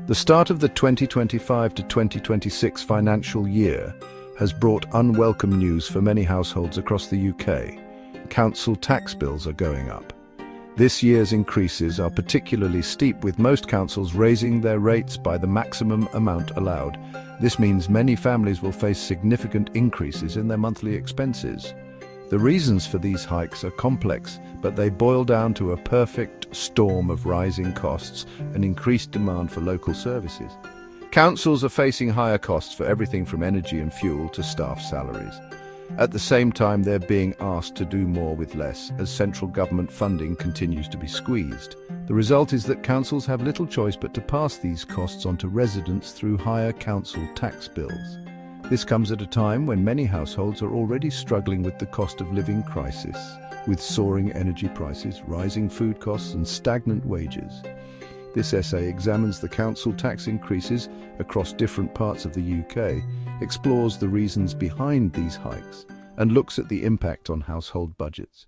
The start of the 2025 to 2026 financial year has brought unwelcome news for many households across the UK. Council tax bills are going up. This year's increases are particularly steep, with most councils raising their rates by the maximum amount allowed. This means many families will face significant increases in their monthly expenses. The reasons for these hikes are complex, but they boil down to a perfect storm of rising costs and increased demand for local services. Councils are facing higher costs for everything from energy and fuel to staff salaries. At the same time, they're being asked to do more with less, as central government funding continues to be squeezed. The result is that councils have little choice but to pass these costs on to residents through higher council tax bills. This comes at a time when many households are already struggling with the cost of living crisis, with soaring energy prices, rising food costs and stagnant wages. This essay examines the council tax increases across different parts of the UK, explores the reasons behind these hikes, and looks at the impact on household budgets.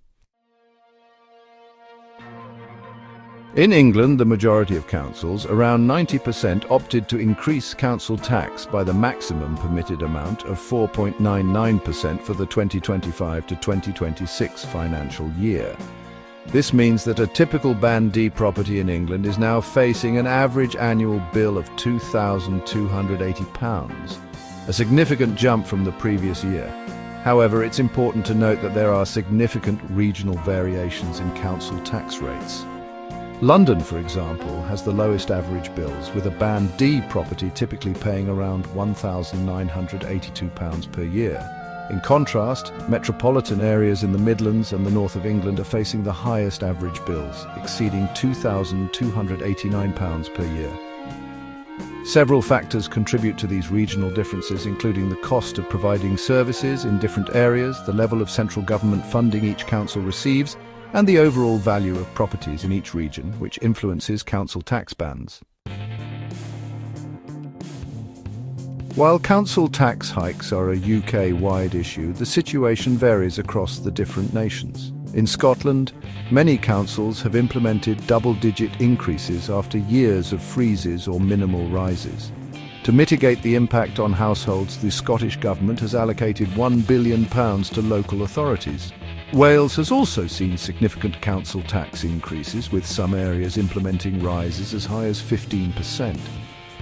In England, the majority of councils, around 90%, opted to increase council tax by the maximum permitted amount of 4.99% for the 2025 to 2026 financial year. This means that a typical Band D property in England is now facing an average annual bill of £2,280, a significant jump from the previous year. However, it's important to note that there are significant regional variations in council tax rates. London, for example, has the lowest average bills, with a Band D property typically paying around £1,982 per year. In contrast, metropolitan areas in the Midlands and the north of England are facing the highest average bills, exceeding £2,289 per year. Several factors contribute to these regional differences, including the cost of providing services in different areas, the level of central government funding each council receives, and the overall value of properties in each region, which influences council tax bands. While council tax hikes are a UK-wide issue, the situation varies across the different nations. In Scotland, many councils have implemented double-digit increases after years of freezes or minimal rises. To mitigate the impact on households, the Scottish Government has allocated £1 billion to local authorities. Wales has also seen significant council tax increases, with some areas implementing rises as high as 15%.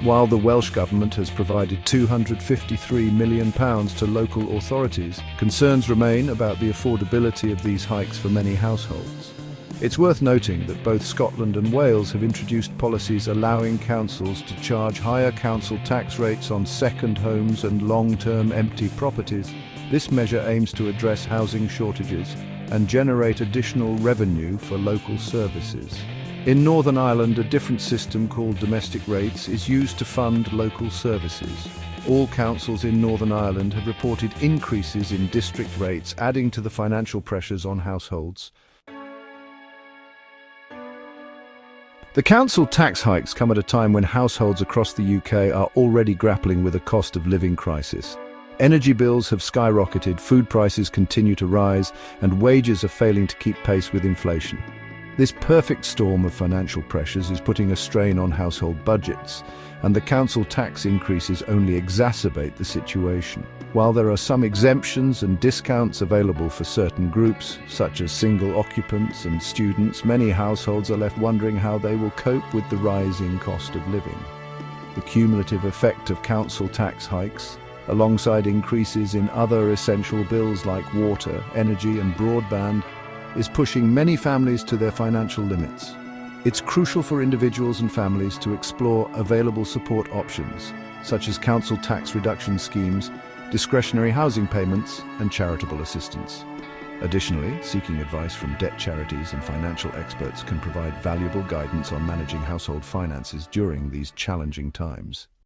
While the Welsh Government has provided £253 million to local authorities, concerns remain about the affordability of these hikes for many households. It's worth noting that both Scotland and Wales have introduced policies allowing councils to charge higher council tax rates on second homes and long-term empty properties. This measure aims to address housing shortages and generate additional revenue for local services. In Northern Ireland, a different system called domestic rates is used to fund local services. All councils in Northern Ireland have reported increases in district rates, adding to the financial pressures on households. The council tax hikes come at a time when households across the UK are already grappling with a cost of living crisis. Energy bills have skyrocketed, food prices continue to rise, and wages are failing to keep pace with inflation. This perfect storm of financial pressures is putting a strain on household budgets, and the council tax increases only exacerbate the situation. While there are some exemptions and discounts available for certain groups, such as single occupants and students, many households are left wondering how they will cope with the rising cost of living. The cumulative effect of council tax hikes, alongside increases in other essential bills like water, energy and broadband, is pushing many families to their financial limits. It's crucial for individuals and families to explore available support options, such as council tax reduction schemes, discretionary housing payments, and charitable assistance. Additionally, seeking advice from debt charities and financial experts can provide valuable guidance on managing household finances during these challenging times.